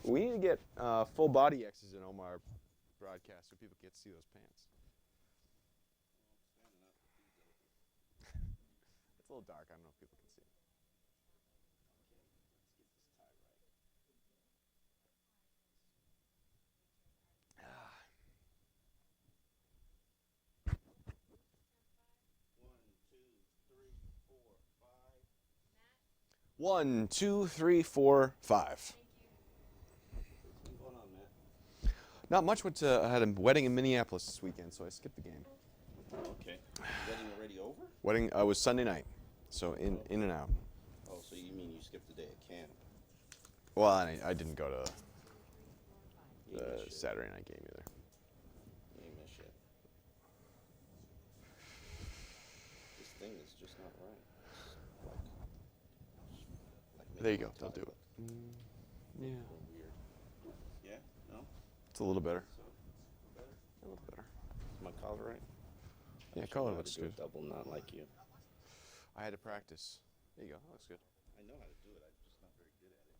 We need to get full body X's in Omar broadcast so people get to see those pants. It's a little dark. I don't know if people can see it. One, two, three, four, five. What's going on, Matt? Not much. I had a wedding in Minneapolis this weekend, so I skipped the game. Okay. Wedding already over? Wedding was Sunday night, so in and out. Oh, so you mean you skipped the day at camp? Well, I didn't go to You the missed shit. Saturday night game either. You missed shit. This thing is just not right. It's There you go. They'll do it. Yeah. A little weird. Yeah? No? It's a little better. So, better? A little better. Is my collar right? Yeah, I should collar know how looks to do a good. double knot like you. I had to practice. There you go. That looks good. I know how to do it. I'm just not very good at it.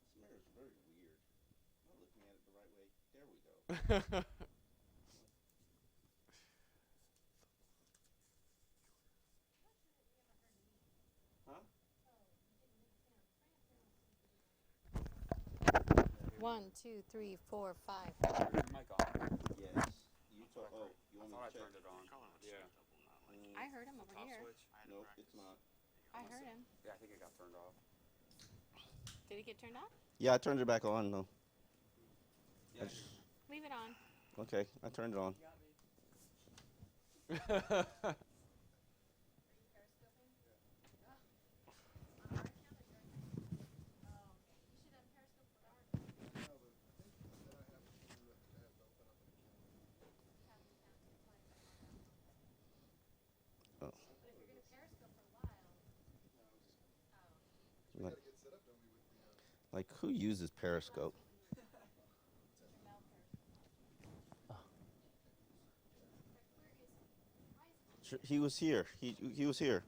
This mirror is very weird. I'm not looking at it the right way. There we go. Huh? 1, 2, 3, 4, 5. Mic on. Yes. You talk. Oh, you I want me thought I to check? turned it on. Yeah. I heard him over Top here. switch. Nope, it's not. I heard him. Yeah, I think it got turned off. Did it get turned off? Yeah, I turned it back on though. Yeah. Leave it on. Okay, I turned it on. Oh. Like who uses Periscope? He was here. He was here.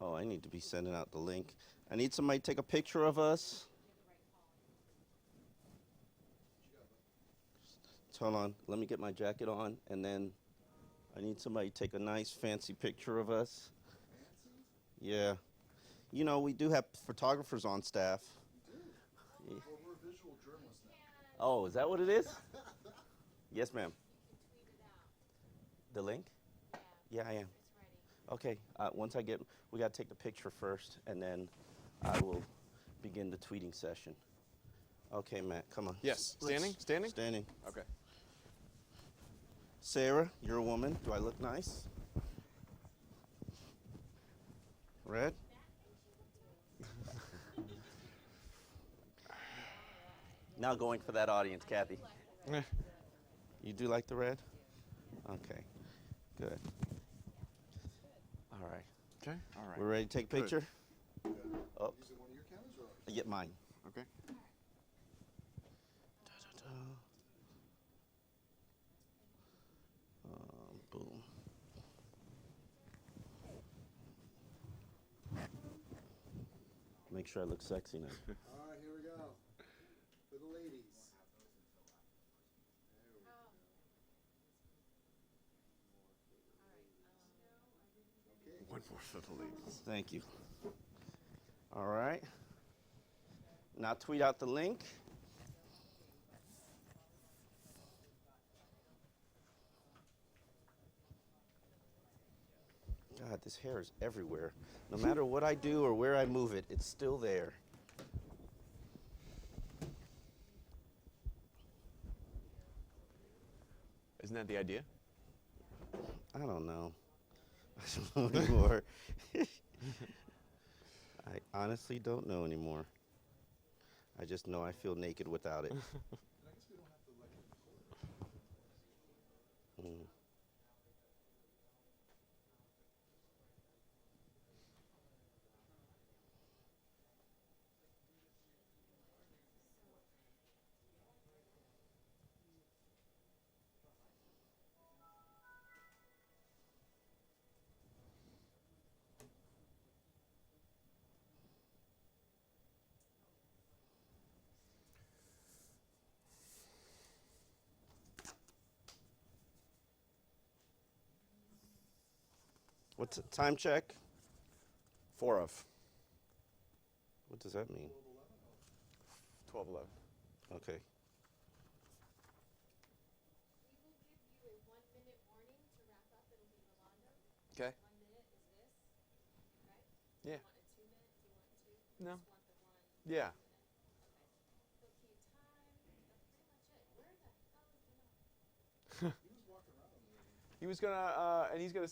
Oh, I need to be sending out the link. I need somebody to take a picture of us. Hold on. Let me get my jacket on, and then I need somebody to take a nice, fancy picture of us. Yeah. You know, we do have photographers on staff. Well, we're visual journalists now. Oh, is that what it is? Yes, ma'am. The link? Yeah, I am. Okay. Once I get, we got to take the picture first, and then I will begin the tweeting session. Okay, Matt, come on. Yes. Let's- Standing? Standing? Standing. Okay. Sarah, you're a woman. Do I look nice? Red? Now going for that audience, Kathy. You do like the red? Okay, good. All right. Okay. All right. We're ready to take a Good. picture? Oh, Using one of your cameras or ours? get mine. Okay. Boom. Make sure I look sexy now. All right, here we go. For the ladies. Okay. One more for the ladies. Thank you. All right. Now tweet out the link. God, this hair is everywhere. No matter what I do or where I move it, it's still there. Isn't that the idea? I don't know. I don't know anymore. I honestly don't know anymore. I just know I feel naked without it. And I guess we don't have to like it. Mm. What's it? Time check? 4 of. What does that mean? 12:11. Okay. We will give you a 1-minute warning to wrap up. It'll be Rolando. Okay. 1 minute is this, right? Yeah. Do you want a 2-minute? Do you want 2? No. Just want the 1 Yeah. minute? Okay. So key time. That's pretty much it. Where the hell is the He was walking around already. He was gonna, and he's gonna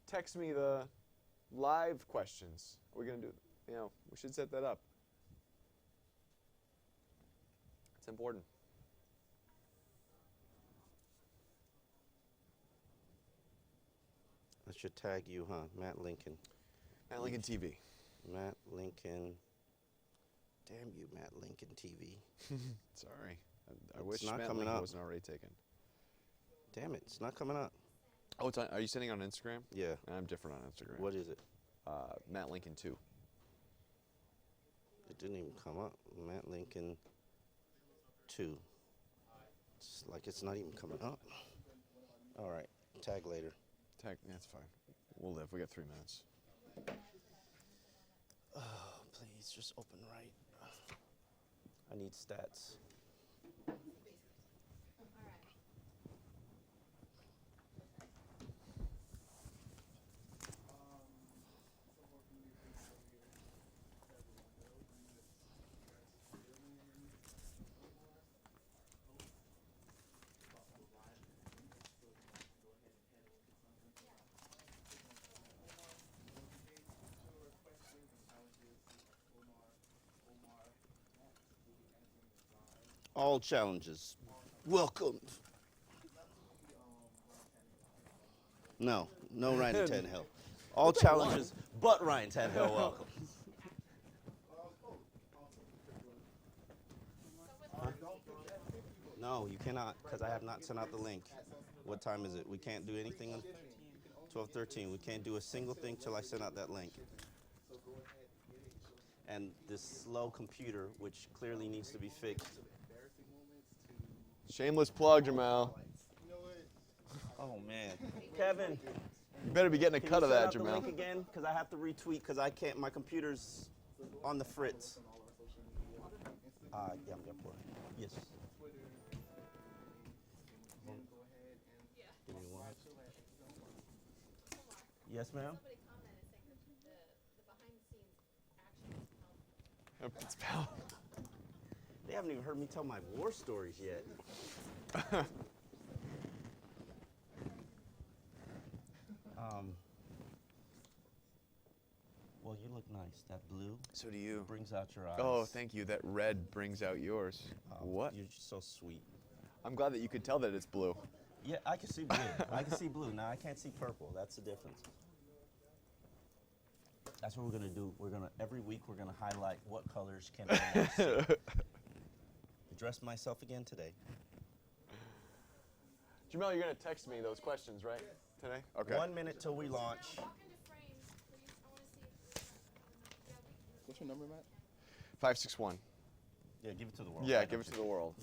text me the live questions. We're gonna do, we should set that up. It's important. I should tag you, huh? Matt Lincoln. At Lincoln TV. Matt Lincoln. Damn you, Matt Lincoln TV. Sorry. I It's wish not Matt coming Lincoln up. wasn't already taken. Damn it, it's not coming up. Oh, are you sending on Instagram? Yeah. I'm different on Instagram. What is it? Matt Lincoln 2. It didn't even come up. Matt Lincoln 2. It's like it's not even coming up. All right, tag later. That's fine. We'll live. We got 3 minutes. Oh, please, just open right. I need stats. All right. Some more communication over here. Everyone knows. And this guys feeling Omar. All challenges welcomed. No, no Ryan Tannehill. All challenges but Ryan Tannehill welcome. No, you cannot, because I have not sent out the link. What time is it? We can't do anything on 12:13. We can't do a single thing till I send out that link. And this slow computer, which clearly needs to be fixed. Shameless plug, Jamal. Oh man, Kevin, You better be getting a can cut you of send that, out the Jamal. link again? Because I have to retweet because I can't. My computer's on the fritz. Yeah, yes. Give me one. Yes, ma'am. Somebody commented saying that the behind-the-scenes action is It's pal. They haven't even heard me tell my war stories yet. Well, you look nice. That blue So do you. brings out your eyes. Oh, thank you. That red brings out yours. What? You're just so sweet. I'm glad that you could tell that it's blue. Yeah, I can see blue. I can see blue. Now I can't see purple. That's the difference. That's what we're gonna do. Every week we're gonna highlight what colors can I see. Dressed myself again today. Jamal, you're going to text me those questions, right? Today? Okay. 1 minute till we launch. Walk into frame, please. I want to see if What's your number, Matt? 561. Yeah, give it to the world. Yeah, give it to the world.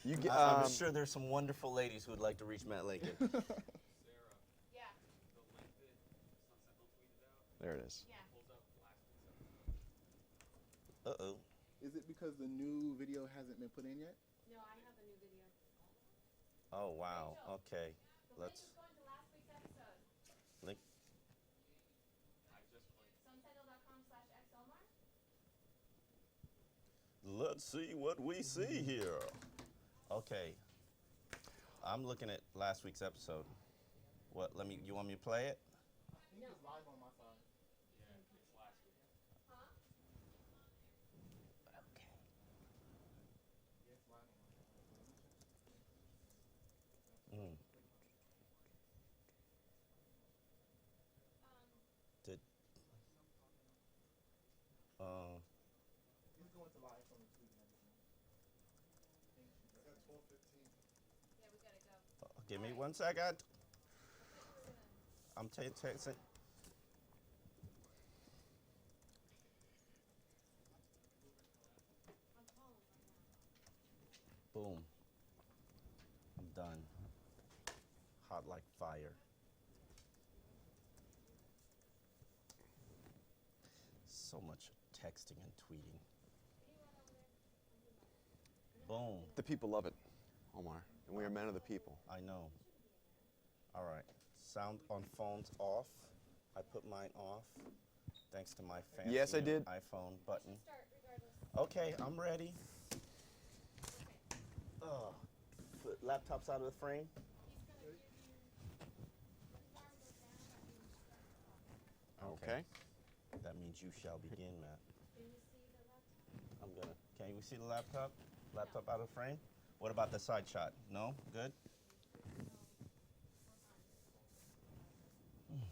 You get, I'm sure there's some wonderful ladies who would like to reach Matt Lincoln. Yeah, there it is. yeah. Uh-oh. Is it because the new video hasn't been put in yet? No, I have a new video. Oh, wow. Okay. The Let's link is going to last week's episode. link. Sentinel.com/xomar. Let's see what we see here. Okay. I'm looking at last week's episode. What? You want me to play it? No. Live on my side. Huh? Okay. Yes, live on my side. Mm. Did He's going to live from the Tuesday night. It's at 12:15. Yeah, we gotta go. give me 1 second. I'm saying. I'm calling right now. Boom. I'm done. Hot like fire. so much texting and tweeting. Boom. The people love it, Omar, and we are men of the people. I know. All right. Sound on phones off. I put mine off. Thanks to my fancy Yes, I new did. iPhone button. Start regardless. Okay, I'm ready. Put laptops out of the frame. He's gonna give you. When his arm goes down, that means start. Okay. That means you shall begin, Matt. Can you see the laptop? I'm gonna. Can we see the laptop? Laptop out of frame. What about the side shot? No. Good. Okay.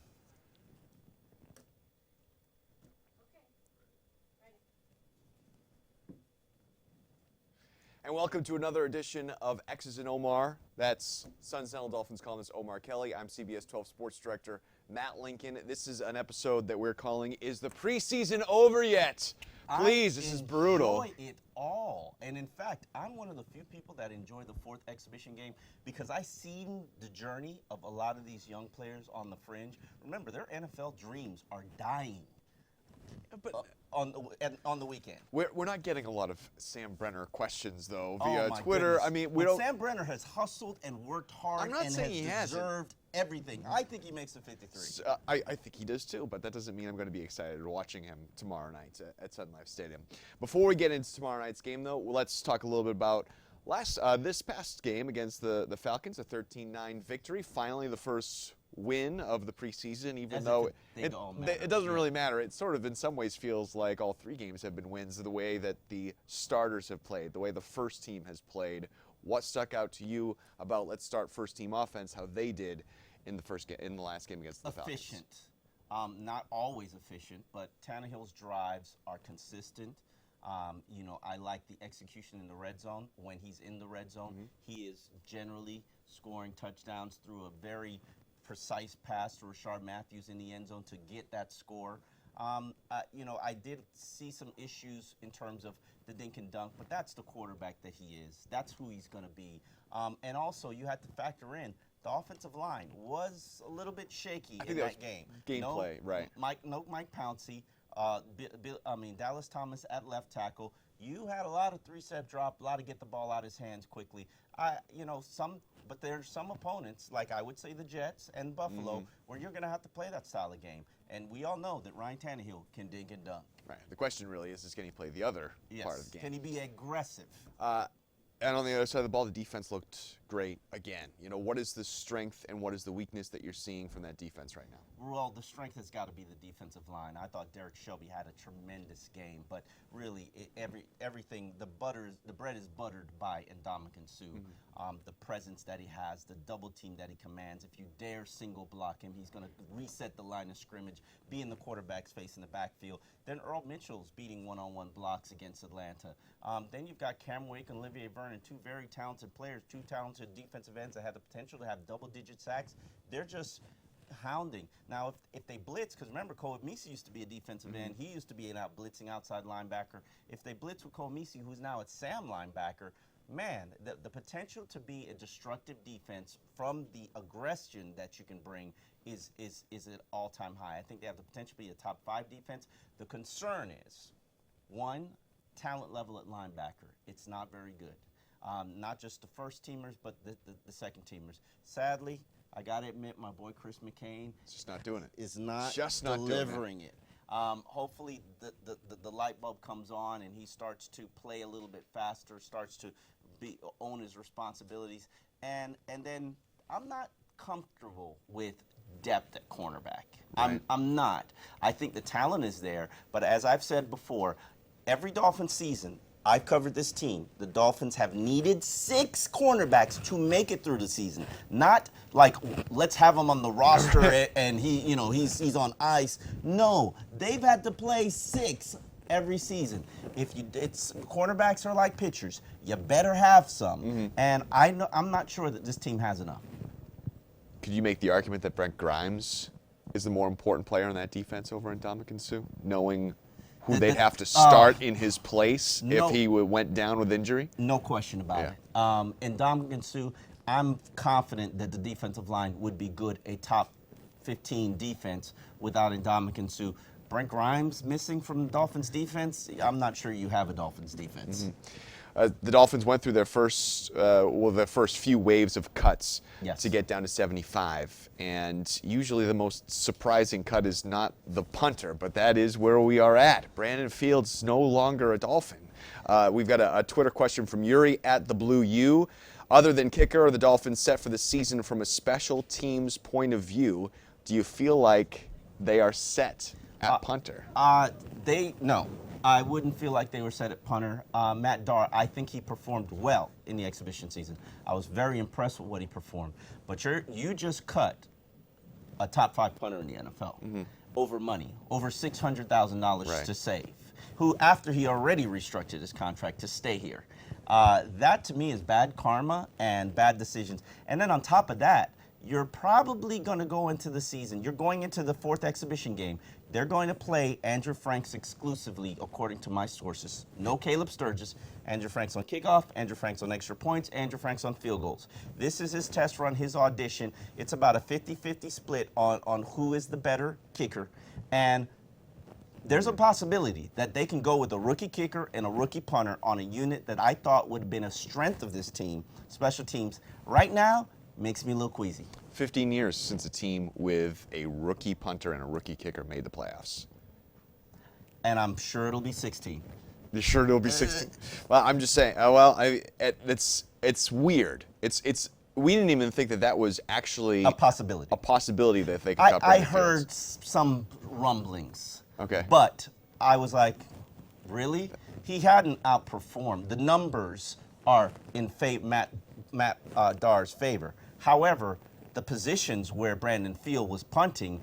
Ready. And welcome to another edition of X's and Omar. That's Sentinel Dolphins columnist Omar Kelly. I'm CBS 12 Sports Director Matt Lincoln. This is an episode that we're calling "Is the Preseason Over Yet?" Please, this is brutal. I enjoy it all. And in fact, I'm one of the few people that enjoy the fourth exhibition game because I've seen the journey of a lot of these young players on the fringe. Remember, their NFL dreams are dying But on the weekend. we're not getting a lot of Sam Brenner questions though Oh, via my Twitter. goodness. I mean, we But don't. Sam Brenner has hustled and worked hard I'm not and saying has he hasn't. deserved everything. I think he makes the 53. I think he does too, but that doesn't mean I'm going to be excited watching him tomorrow night at Sun Life Stadium. Before we get into tomorrow night's game, though, let's talk a little bit about this past game against the Falcons, a 13-9 victory. Finally, the first win of the preseason, even As though if they don't matter. it doesn't Yeah. really matter. It sort of, in some ways, feels like all three games have been wins. The way that the starters have played, the way the first team has played. What stuck out to you about let's start first team offense? How they did in the last game against the Falcons? Efficient. Not always efficient, but Tannehill's drives are consistent. I like the execution in the red zone. When he's in the red zone, he is generally scoring touchdowns through a very precise pass to Rashard Matthews in the end zone to get that score. I did see some issues in terms of the dink and dunk, but that's the quarterback that he is. That's who he's going to be. And also, you have to factor in the offensive line was a little bit shaky in that game. Gameplay, right. Mike Pouncey, Dallas Thomas at left tackle. You had a lot of three-step drop, a lot of get the ball out of his hands quickly. But there's some opponents, like I would say the Jets and Buffalo, where you're going to have to play that style of game. And we all know that Ryan Tannehill can dig and dunk. Right. The question really is can he play the other part of the game? Can he be aggressive? And on the other side of the ball, the defense looked great again. What is the strength and what is the weakness that you're seeing from that defense right now? Well, the strength has got to be the defensive line. I thought Derek Shelby had a tremendous game, but really everything, the bread is buttered by Ndamukong Suh. The presence that he has, the double team that he commands. If you dare single block him, he's going to reset the line of scrimmage, be in the quarterback's face in the backfield. Then Earl Mitchell's beating one-on-one blocks against Atlanta. Then you've got Cam Wake and Olivier Vernon, two very talented players, two talented defensive ends that have the potential to have double-digit sacks. They're just hounding. Now, if they blitz, because remember, Cole Misi used to be a defensive end. He used to be an blitzing outside linebacker. If they blitz with Cole Misi, who's now at Sam linebacker, man, the potential to be a destructive defense from the aggression that you can bring is at all-time high. I think they have the potential to be a top 5 defense. The concern is, one, talent level at linebacker. It's not very good. Not just the first teamers, but the second teamers. Sadly, I got to admit, my boy Chris McCain It's just not doing it. is not Just not doing it. delivering it. Hopefully the light bulb comes on and he starts to play a little bit faster, starts to own his responsibilities. And then I'm not comfortable with depth at cornerback. Right. I'm not. I think the talent is there, but as I've said before, every Dolphins season, I've covered this team. The Dolphins have needed 6 cornerbacks to make it through the season. Not like let's have him on the roster and he's on ice. No, they've had to play 6 every season. Cornerbacks are like pitchers. You better have some. And I'm not sure that this team has enough. Could you make the argument that Brent Grimes is the more important player on that defense over Ndamukong Suh, knowing who they'd have to start in his place if he went down with injury? No question about it. And Ndamukong Suh, I'm confident that the defensive line would be good, a top 15 defense without Ndamukong Suh. Brent Grimes missing from the Dolphins defense, I'm not sure you have a Dolphins defense. The Dolphins went through their first few waves of cuts Yes. to get down to 75. And usually the most surprising cut is not the punter, but that is where we are at. Brandon Fields no longer a Dolphin. We've got a Twitter question from Yuri at the Blue U. Other than kicker, are the Dolphins set for the season from a special teams point of view? Do you feel like they are set at punter? No, I wouldn't feel like they were set at punter. Matt Darr, I think he performed well in the exhibition season. I was very impressed with what he performed. But you just cut a top 5 punter in the NFL over money, over $600,000 Right. to save, who after he already restructured his contract to stay here. That to me is bad karma and bad decisions. And then on top of that, you're probably going to go into the season. You're going into the 4th exhibition game. They're going to play Andrew Franks exclusively, according to my sources. No Caleb Sturgis. Andrew Franks on kickoff, Andrew Franks on extra points, Andrew Franks on field goals. This is his test run, his audition. It's about a 50-50 split on who is the better kicker. And there's a possibility that they can go with a rookie kicker and a rookie punter on a unit that I thought would have been a strength of this team, special teams. Right now, makes me a little queasy. 15 years since a team with a rookie punter and a rookie kicker made the playoffs. And I'm sure it'll be 16. You're sure it'll be 16? Well, I'm just saying. It's weird. We didn't even think that was actually A possibility. a possibility that they could cut I Brandon heard Fields. some rumblings. Okay. But I was like, really? He hadn't outperformed. The numbers are in Matt Darr's favor. However, the positions where Brandon Field was punting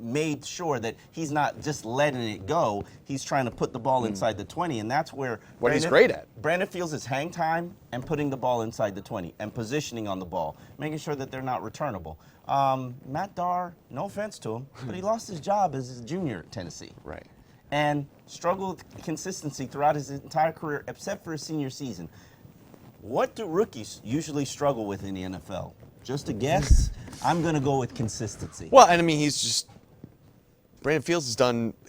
made sure that he's not just letting it go. He's trying to put the ball inside the 20, and that's where What he's great at. Brandon Fields is hang time and putting the ball inside the 20 and positioning on the ball, making sure that they're not returnable. Matt Darr, no offense to him, but he lost his job as a junior at Tennessee. Right. And struggled with consistency throughout his entire career, except for his senior season. What do rookies usually struggle with in the NFL? Just a guess? I'm going to go with consistency. Well, and I mean, Brandon Fields has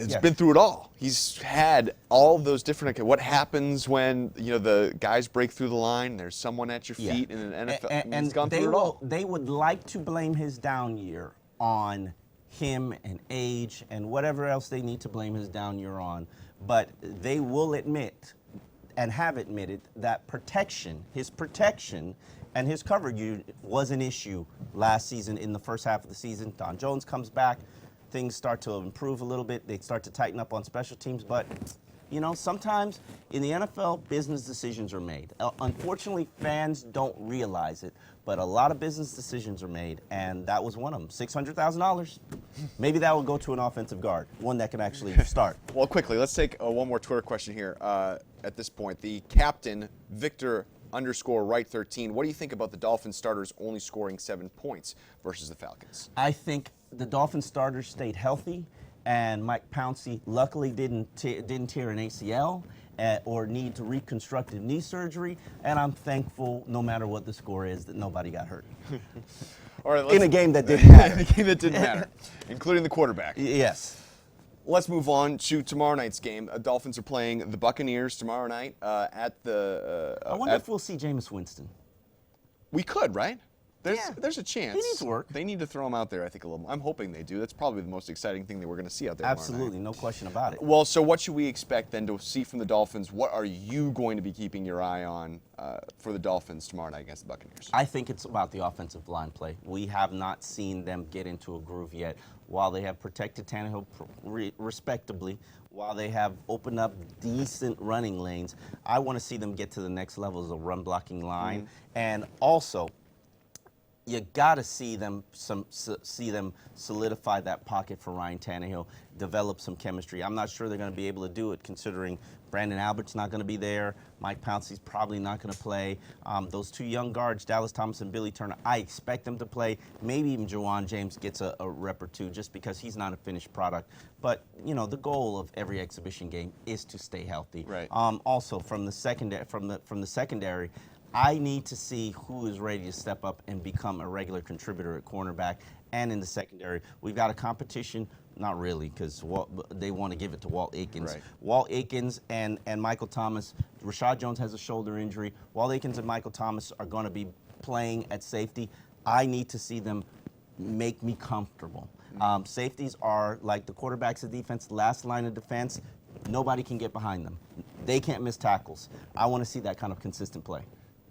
Yeah. been through it all. He's had all those different, what happens when, the guys break through the line, there's someone at your Yeah. feet in an NFL. I mean, And he's gone they through it all. they would like to blame his down year on him and age and whatever else they need to blame his down year on. But they will admit and have admitted that his protection and his coverage was an issue last season in the first half of the season. Don Jones comes back. Things start to improve a little bit. They start to tighten up on special teams. But, sometimes in the NFL, business decisions are made. Unfortunately, fans don't realize it, but a lot of business decisions are made, and that was one of them. $600,000. Maybe that will go to an offensive guard, one that can actually start. Well, quickly, let's take one more Twitter question here at this point. The captain, Victor_Right13, what do you think about the Dolphins starters only scoring 7 points versus the Falcons? I think the Dolphins starters stayed healthy, and Mike Pouncey luckily didn't tear an ACL or need to reconstructive knee surgery, and I'm thankful, no matter what the score is, that nobody got hurt. All right, In a game that didn't matter. In a game that didn't matter, including the quarterback. Yes. Let's move on to tomorrow night's game. Dolphins are playing the Buccaneers tomorrow night at the. I wonder if we'll see Jameis Winston. We could, right? Yeah. There's a chance. He needs work. They need to throw him out there, I think, a little more. I'm hoping they do. That's probably the most exciting thing that we're going to see out there tomorrow night. Absolutely, no question about it. Well, so what should we expect then to see from the Dolphins? What are you going to be keeping your eye on for the Dolphins tomorrow night against the Buccaneers? I think it's about the offensive line play. We have not seen them get into a groove yet. While they have protected Tannehill respectably, while they have opened up decent running lanes, I want to see them get to the next level as a run blocking line. And also, you got to see them solidify that pocket for Ryan Tannehill, develop some chemistry. I'm not sure they're going to be able to do it considering Brandon Albert's not going to be there. Mike Pouncey's probably not going to play. Those two young guards, Dallas Thomas and Billy Turner, I expect them to play. Maybe even Juwan James gets a rep or two just because he's not a finished product. But, the goal of every exhibition game is to stay healthy. Right. Also, from the secondary, I need to see who is ready to step up and become a regular contributor at cornerback and in the secondary. We've got a competition not really, because they want to give it to Walt Aikens. Right. Walt Aikens and Michael Thomas. Rashad Jones has a shoulder injury. Walt Aikens and Michael Thomas are going to be playing at safety. I need to see them make me comfortable. Safeties are like the quarterbacks of defense, last line of defense. Nobody can get behind them. They can't miss tackles. I want to see that kind of consistent play.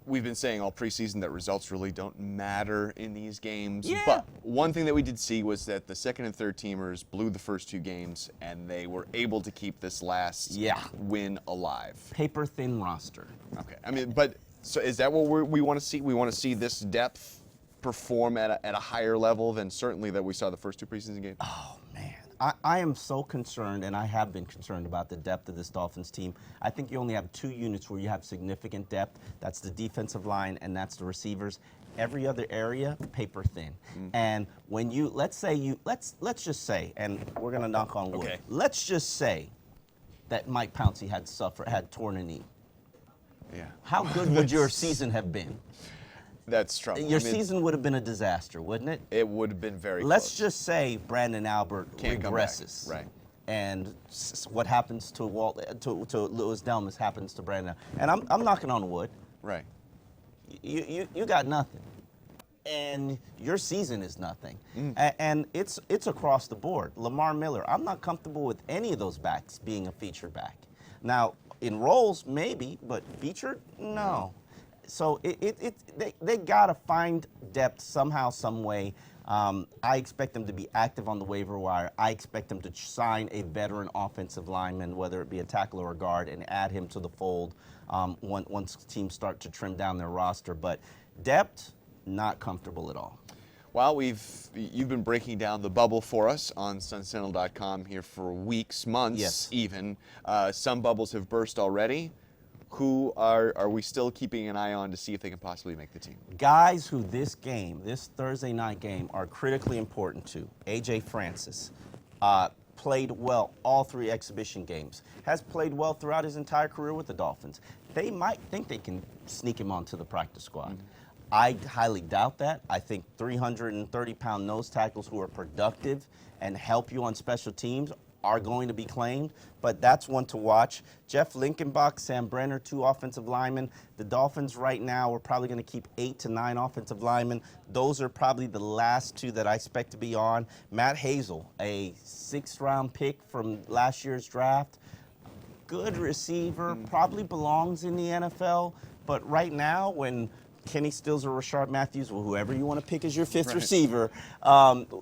We've been saying all preseason that results really don't matter in these games. Yeah. But one thing that we did see was that the second and third teamers blew the first 2 games, and they were able to keep this last win alive. Paper thin roster. Okay. I mean, but so is that what we want to see? We want to see this depth perform at a higher level than certainly that we saw the first 2 preseason games? Oh, man. I am so concerned, and I have been concerned about the depth of this Dolphins team. I think you only have 2 units where you have significant depth. That's the defensive line, and that's the receivers. Every other area, paper thin. And when you, let's just say, and we're gonna knock on wood. Okay. Let's just say that Mike Pouncey had torn a knee. Yeah. How good would your season have been? That's trouble. Your season would have been a disaster, wouldn't it? It would have been very Let's close. just say Brandon Albert Can't come back. regresses. Right. And what happens to Louis Delmas happens to Brandon. And I'm knocking on wood. Right. You got nothing. And your season is nothing. And it's across the board. Lamar Miller, I'm not comfortable with any of those backs being a featured back. Now, in roles, maybe, but featured, no. So they got to find depth somehow, some way. I expect them to be active on the waiver wire. I expect them to sign a veteran offensive lineman, whether it be a tackle or a guard, and add him to the fold once teams start to trim down their roster. But depth, not comfortable at all. Well, you've been breaking down the bubble for us on Sentinel.com here for weeks, months, even. Some bubbles have burst already. Who are we still keeping an eye on to see if they can possibly make the team? Guys who this Thursday night game, are critically important to. A.J. Francis played well all 3 exhibition games. Has played well throughout his entire career with the Dolphins. They might think they can sneak him onto the practice squad. I highly doubt that. I think 330-pound nose tackles who are productive and help you on special teams are going to be claimed, but that's one to watch. Jeff Linkenbach, Sam Brenner, 2 offensive linemen. The Dolphins right now are probably going to keep 8 to 9 offensive linemen. Those are probably the last 2 that I expect to be on. Matt Hazel, a 6th-round pick from last year's draft. Good receiver, probably belongs in the NFL, but right now when Kenny Stills or Rashard Matthews, or whoever you want to pick as your 5th receiver,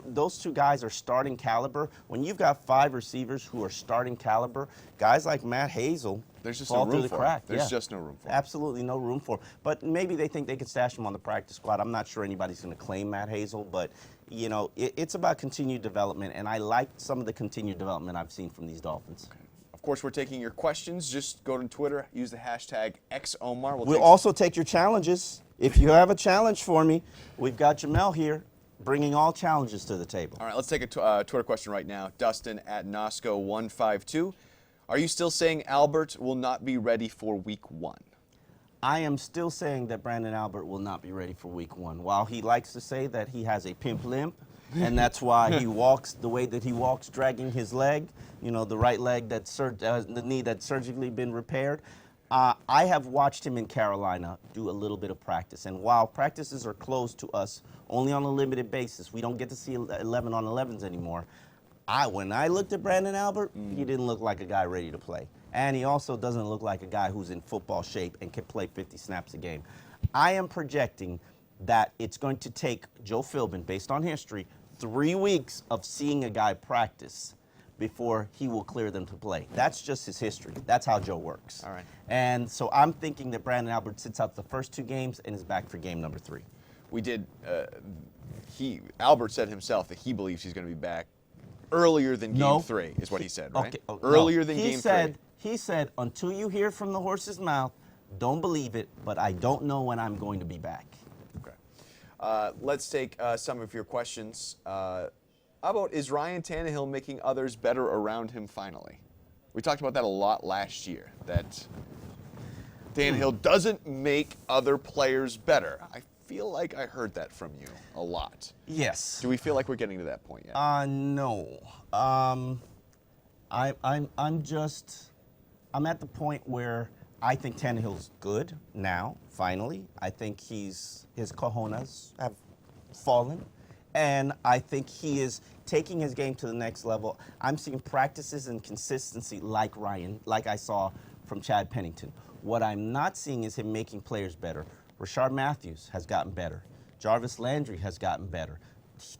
those 2 guys are starting caliber. When you've got 5 receivers who are starting caliber, guys like Matt Hazel There's just fall no through room the for crack. it. There's just no room for it. Absolutely no room for it. But maybe they think they could stash him on the practice squad. I'm not sure anybody's going to claim Matt Hazel, but you know, it's about continued development, and I like some of the continued development I've seen from these Dolphins. Okay. Of course, we're taking your questions. Just go to Twitter, use the hashtag XOmar. We'll also take your challenges. If you have a challenge for me, we've got Jamel here bringing all challenges to the table. All right, let's take a Twitter question right now. Dustin at Nosco152. Are you still saying Albert will not be ready for week 1? I am still saying that Brandon Albert will not be ready for week 1. While he likes to say that he has a pimp limp, and that's why he walks the way that he walks, dragging his leg, you know, the right leg, the knee that's surgically been repaired. I have watched him in Carolina do a little bit of practice, and while practices are closed to us only on a limited basis, we don't get to see 11 on 11s anymore. When I looked at Brandon Albert, he didn't look like a guy ready to play. And he also doesn't look like a guy who's in football shape and can play 50 snaps a game. I am projecting that it's going to take Joe Philbin, based on history, 3 weeks of seeing a guy practice before he will clear them to play. That's just his history. That's how Joe works. All right. And so I'm thinking that Brandon Albert sits out the first 2 games and is back for game number 3. We did, Albert said himself that he believes he's going to be back earlier than game 3, is what he said, right? Okay. Oh, Earlier no. than game 3. He said, until you hear from the horse's mouth, don't believe it, but I don't know when I'm going to be back. Okay. Let's take some of your questions. How about, is Ryan Tannehill making others better around him finally? We talked about that a lot last year, that Tannehill doesn't make other players better. I feel like I heard that from you a lot. Yes. Do we feel like we're getting to that point yet? No. I'm at the point where I think Tannehill's good now, finally. I think his cojones have fallen. And I think he is taking his game to the next level. I'm seeing practices and consistency like I saw from Chad Pennington. What I'm not seeing is him making players better. Rashard Matthews has gotten better. Jarvis Landry has gotten better.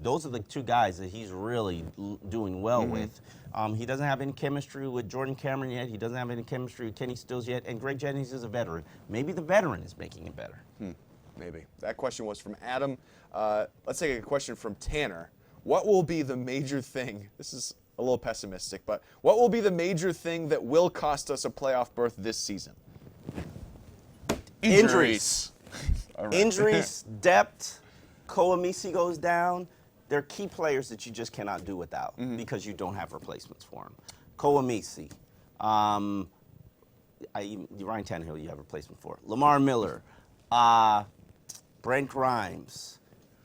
Those are the two guys that he's really doing well with. He doesn't have any chemistry with Jordan Cameron yet. He doesn't have any chemistry with Kenny Stills yet. And Greg Jennings is a veteran. Maybe the veteran is making it better. Maybe. That question was from Adam. Let's take a question from Tanner. What will be the major thing? This is a little pessimistic, but what will be the major thing that will cost us a playoff berth this season? Injuries. All right. Injuries, depth. Koamisi goes down. They're key players that you just cannot do without because you don't have replacements for him. Koamisi. Ryan Tannehill, you have a replacement for. Lamar Miller. Brent Grimes.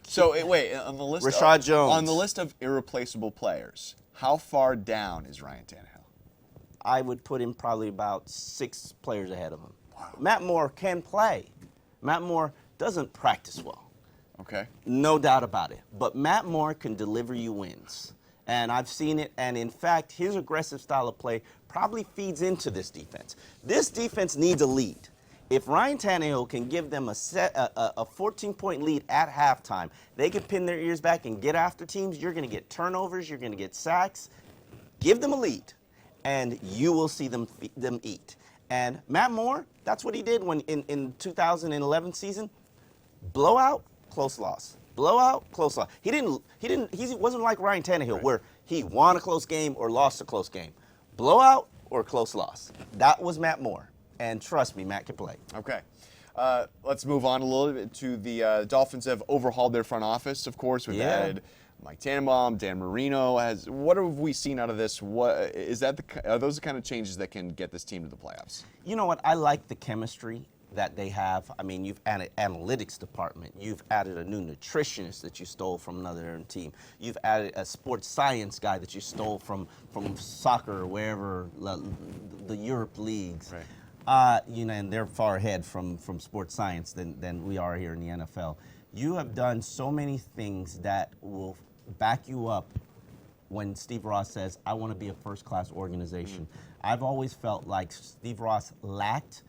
So wait, on the list Rashad Jones. On the list of irreplaceable players, how far down is Ryan Tannehill? I would put him probably about 6 players ahead of him. Wow. Matt Moore can play. Matt Moore doesn't practice well. Okay. No doubt about it. But Matt Moore can deliver you wins. And I've seen it. And in fact, his aggressive style of play probably feeds into this defense. This defense needs a lead. If Ryan Tannehill can give them a 14-point lead at halftime, they can pin their ears back and get after teams. You're going to get turnovers. You're going to get sacks. Give them a lead, and you will see them eat. And Matt Moore, that's what he did when in 2011 season. Blowout, close loss. Blowout, close loss. He wasn't like Ryan Tannehill where he won a close game or lost a close game. Blowout or close loss. That was Matt Moore. And trust me, Matt can play. Okay. Let's move on a little bit to the Dolphins have overhauled their front office, of course. We've added Mike Tannenbaum, Dan Marino. What have we seen out of this? Are those the kind of changes that can get this team to the playoffs? You know what? I like the chemistry that they have. I mean, you've added analytics department. You've added a new nutritionist that you stole from another team. You've added a sports science guy that you stole from soccer or wherever, the Europe leagues. Right. And they're far ahead from sports science than we are here in the NFL. You have done so many things that will back you up when Steve Ross says, I want to be a first-class organization. I've always felt like Steve Ross lacked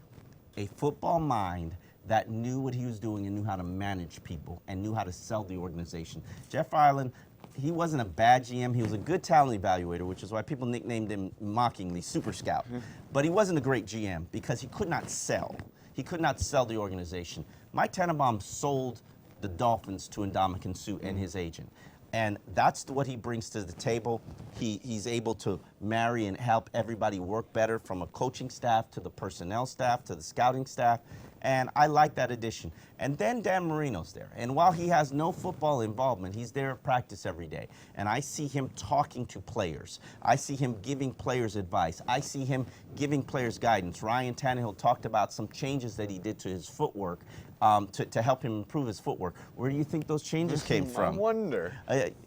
a football mind that knew what he was doing and knew how to manage people and knew how to sell the organization. Jeff Ireland, he wasn't a bad GM. He was a good talent evaluator, which is why people nicknamed him mockingly Super Scout. But he wasn't a great GM because he could not sell. He could not sell the organization. Mike Tannenbaum sold the Dolphins to Ndamukong Suh and his agent. And that's what he brings to the table. He's able to marry and help everybody work better, from a coaching staff to the personnel staff to the scouting staff. And I like that addition. And then Dan Marino's there. And while he has no football involvement, he's there at practice every day. And I see him talking to players. I see him giving players advice. I see him giving players guidance. Ryan Tannehill talked about some changes that he did to his footwork to help him improve his footwork. Where do you think those changes came from? I wonder.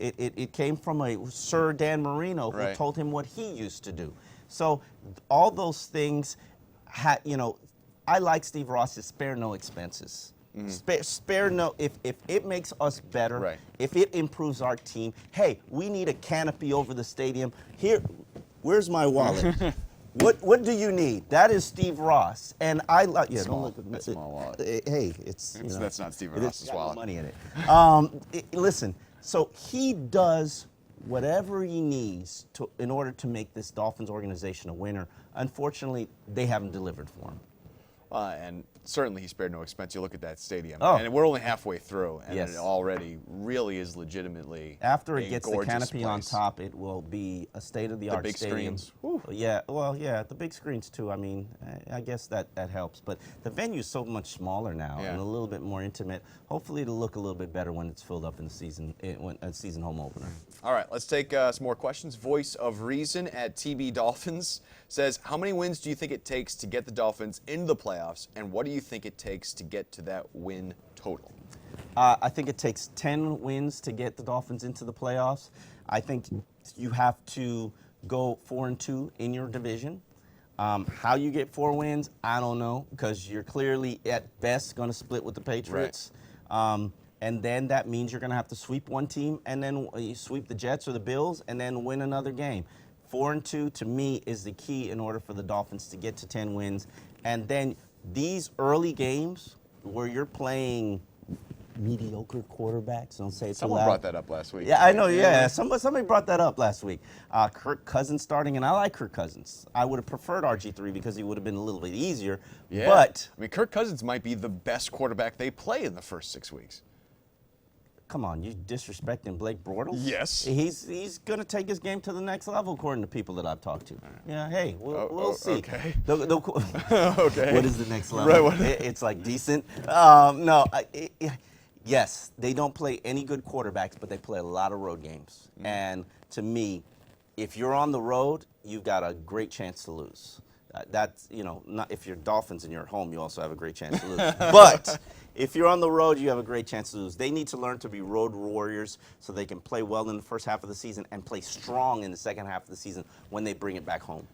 It came from a Sir Dan Marino who Right. told him what he used to do. So all those things, I like Steve Ross's spare no expenses. Spare no, if it makes us better, Right. if it improves our team, hey, we need a canopy over the stadium. Here, where's my wallet? What do you need? That is Steve Ross, and I like. Yeah, Small. don't look at That's a small wallet. Hey, it's That's not Steve it's Ross's got no wallet. money in it. Listen, so he does whatever he needs in order to make this Dolphins organization a winner. Unfortunately, they haven't delivered for him. And certainly he spared no expense. You look at that stadium, Oh. and we're only halfway through, and Yes. it already really is legitimately After a it gets the gorgeous canopy on place. top, it will be a state-of-the-art The big stadium. screens. Whew. Yeah, well, yeah, the big screens too. I mean, I guess that helps. But the venue's so much smaller now Yeah. and a little bit more intimate. Hopefully, it'll look a little bit better when it's filled up in the season, when a season home opener. All right, let's take some more questions. Voice of Reason at TB Dolphins says, how many wins do you think it takes to get the Dolphins into the playoffs, and what do you think it takes to get to that win total? I think it takes 10 wins to get the Dolphins into the playoffs. I think you have to go 4-2 in your division. How you get 4 wins, I don't know, because you're clearly at best going to split with the Patriots. And then that means you're going to have to sweep one team, and then you sweep the Jets or the Bills, and then win another game. 4-2 to me is the key in order for the Dolphins to get to 10 wins. And then these early games where you're playing mediocre quarterbacks, don't say it too Someone loud. brought that up last week. Yeah, I know. Yeah, somebody brought that up last week. Kirk Cousins starting, and I like Kirk Cousins. I would have preferred RG3 because he would have been a little bit easier. Yeah. But I mean, Kirk Cousins might be the best quarterback they play in the first 6 weeks. come on, you disrespecting Blake Bortles? Yes. He's going to take his game to the next level, according to people that I've talked to. Yeah, hey, we'll see. Okay. Okay. What is the next level? Right, what- It's like decent. Yes, they don't play any good quarterbacks, but they play a lot of road games. And to me, if you're on the road, you've got a great chance to lose. That's, not if you're Dolphins and you're at home, you also have a great chance to lose. But if you're on the road, you have a great chance to lose. They need to learn to be road warriors so they can play well in the first half of the season and play strong in the second half of the season when they bring it back home.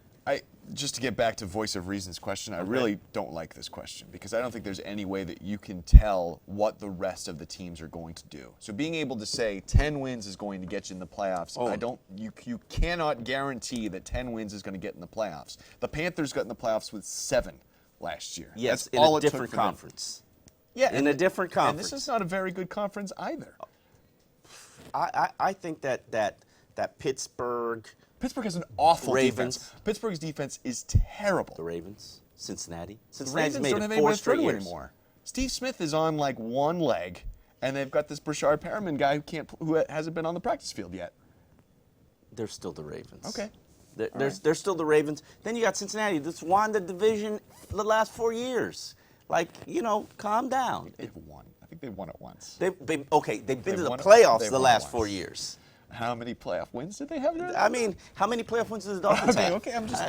Just to get back to Voice of Reason's question, I really don't like this question because I don't think there's any way that you can tell what the rest of the teams are going to do. So being able to say 10 wins is going to get you in the playoffs, you cannot guarantee that 10 wins is going to get in the playoffs. The Panthers got in the playoffs with 7 last year. Yes, That's all in a it took different for them. conference. Yeah, in a different conference. And this is not a very good conference either. I think that Pittsburgh, Pittsburgh has an awful Ravens. defense. Pittsburgh's defense is terrible. the Ravens, Cincinnati. The Cincinnati's Ravens made don't it have 4 anybody to throw straight to years. anymore. Steve Smith is on like one leg, and they've got this Brashard Perriman guy who hasn't been on the practice field yet. They're still the Ravens. Okay. They're still the Ravens. Then you got Cincinnati that's won the division the last 4 years. Calm down. They've won. I think they've won it once. They've been to the won it- playoffs they've the won it last once. 4 years. How many playoff wins did they have? I mean, how many playoff wins does the Dolphins have? Okay, I'm just. How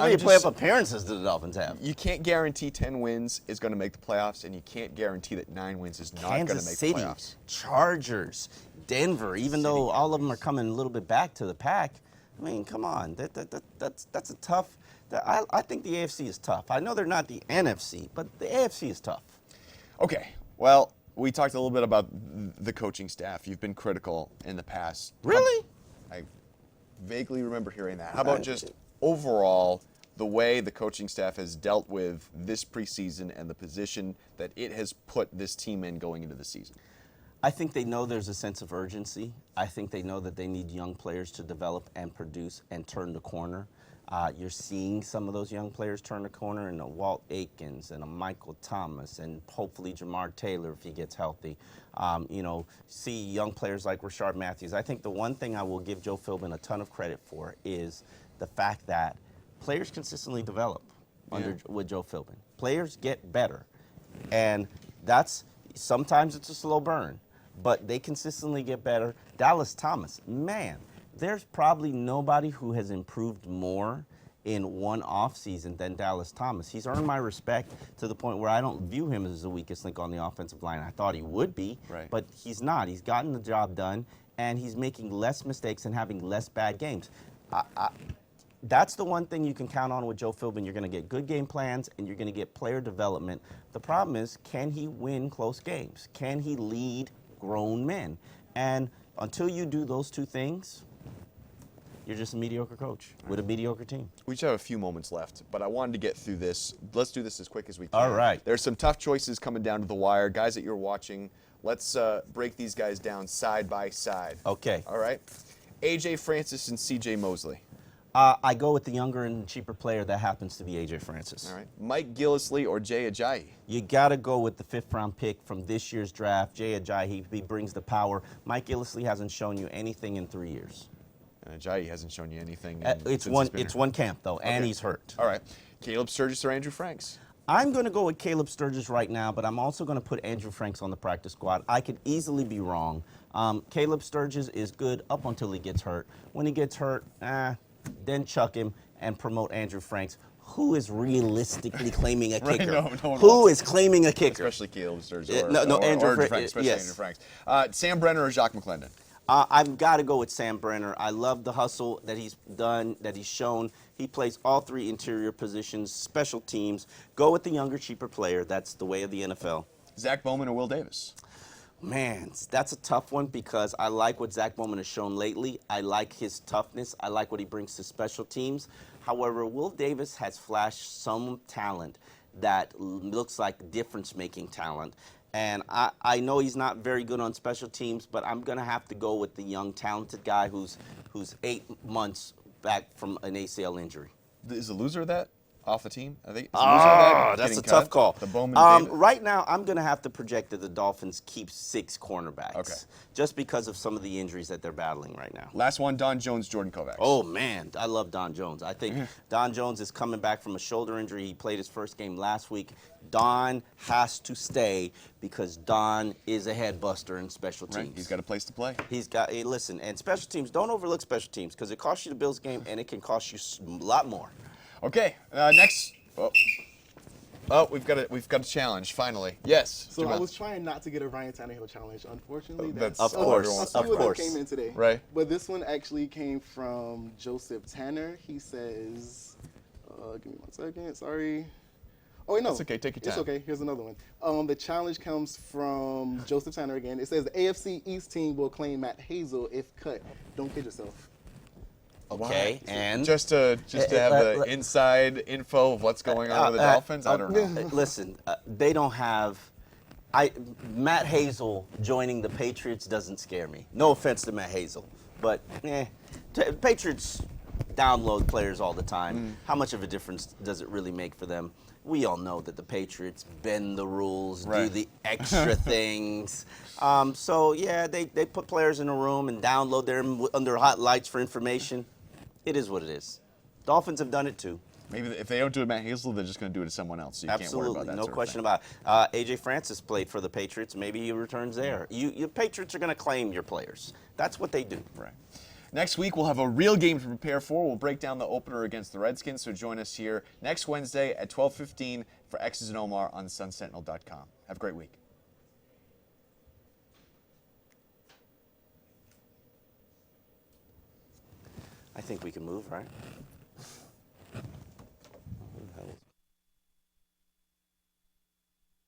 many I'm playoff just- appearances do the Dolphins have? You can't guarantee 10 wins is going to make the playoffs, and you can't guarantee that 9 wins is not going to make Kansas City, the playoffs. Chargers, Denver. Even though all of them are coming a little bit back to the pack, I mean, come on, that's a tough. I think the AFC is tough. I know they're not the NFC, but the AFC is tough. Okay, well, we talked a little bit about the coaching staff. You've been critical in the past. Really? I vaguely remember hearing that. How about just overall the way the coaching staff has dealt with this preseason and the position that it has put this team in going into the season? I think they know there's a sense of urgency. I think they know that they need young players to develop and produce and turn the corner. You're seeing some of those young players turn the corner in a Walt Aikens and a Michael Thomas and hopefully Jamar Taylor if he gets healthy. See young players like Rashard Matthews. I think the one thing I will give Joe Philbin a ton of credit for is the fact that players consistently develop with Joe Philbin. Players get better. And sometimes it's a slow burn, but they consistently get better. Dallas Thomas, man. There's probably nobody who has improved more in one offseason than Dallas Thomas. He's earned my respect to the point where I don't view him as the weakest link on the offensive line. I thought he would be, but he's not. He's gotten the job done, and he's making less mistakes and having less bad games. That's the one thing you can count on with Joe Philbin. You're going to get good game plans, and you're going to get player development. The problem is, can he win close games? Can he lead grown men? And until you do those two things, you're just a mediocre coach with a mediocre team. We just have a few moments left, but I wanted to get through this. Let's do this as quick as we can. All right. There's some tough choices coming down to the wire. Guys that you're watching, let's break these guys down side by side. Okay. All right. A.J. Francis and C.J. Mosley. I go with the younger and cheaper player that happens to be A.J. Francis. All right. Mike Gillislee or Jay Ajayi. You got to go with the 5th-round pick from this year's draft, Jay Ajayi. He brings the power. Mike Gillislee hasn't shown you anything in 3 years. And Ajayi hasn't shown you anything. It's one camp, though, and he's hurt. All right. Caleb Sturgis or Andrew Franks? I'm going to go with Caleb Sturgis right now, but I'm also going to put Andrew Franks on the practice squad. I could easily be wrong. Caleb Sturgis is good up until he gets hurt. When he gets hurt, then chuck him and promote Andrew Franks, who is realistically claiming a Right, kicker? no one Who wants is claiming a kicker? Especially Caleb Sturge Yeah, or, no, Andrew or Fra- Franks, especially yes. Andrew Franks. Sam Brenner or Jacques McClendon? I've got to go with Sam Brenner. I love the hustle that he's done, that he's shown. He plays all three interior positions, special teams. Go with the younger, cheaper player. That's the way of the NFL. Zach Bowman or Will Davis? Man, that's a tough one because I like what Zach Bowman has shown lately. I like his toughness. I like what he brings to special teams. However, Will Davis has flashed some talent that looks like difference-making talent. And I know he's not very good on special teams, but I'm going to have to go with the young, talented guy who's 8 months back from an ACL injury. Is the loser of that off the team? I think. Is the loser of that That's getting a tough cut? call. The Bowman Davis? Right now, I'm going to have to project that the Dolphins keep 6 cornerbacks. Okay. Just because of some of the injuries that they're battling right now. Last one, Don Jones, Jordan Kovacs. Oh, man, I love Don Jones. I think Don Jones is coming back from a shoulder injury. He played his first game last week. Don has to stay because Don is a head buster in special teams. Right. He's got a place to play. He's got, hey, listen, and special teams, don't overlook special teams because it costs you the Bills game and it can cost you a lot more. Okay, next. We've got a challenge finally. Yes. So I Jamal. was trying not to get a Ryan Tannehill challenge. Unfortunately, That's Of what course, everyone a wants. few of them course. came in today. Right. But this one actually came from Joseph Tanner. He says, give me 1 second. Sorry. Oh wait, no. It's okay, take your It's time. okay. Here's another one. The challenge comes from Joseph Tanner again. It says the AFC East team will claim Matt Hazel if cut. Don't kid yourself. Okay, Why? and Just to have the inside info of what's going on with the Dolphins. I don't know. Listen, they don't have. Matt Hazel joining the Patriots doesn't scare me. No offense to Matt Hazel, but Patriots download players all the time. How much of a difference does it really make for them? We all know that the Patriots bend the rules, do Right. the extra things. So yeah, they put players in a room and download them under hot lights for information. It is what it is. Dolphins have done it too. Maybe if they don't do it, Matt Hazel, they're just going to do it to someone else. So you can't worry Absolutely, about that. no sort of question thing. about it. AJ Francis played for the Patriots. Maybe he returns there. You Patriots are going to claim your players. That's what they do. Right. Next week, we'll have a real game to prepare for. We'll break down the opener against the Redskins. So join us here next Wednesday at 12:15 for X's and Omar on sunsentinel.com. Have a great week. I think we can move, right?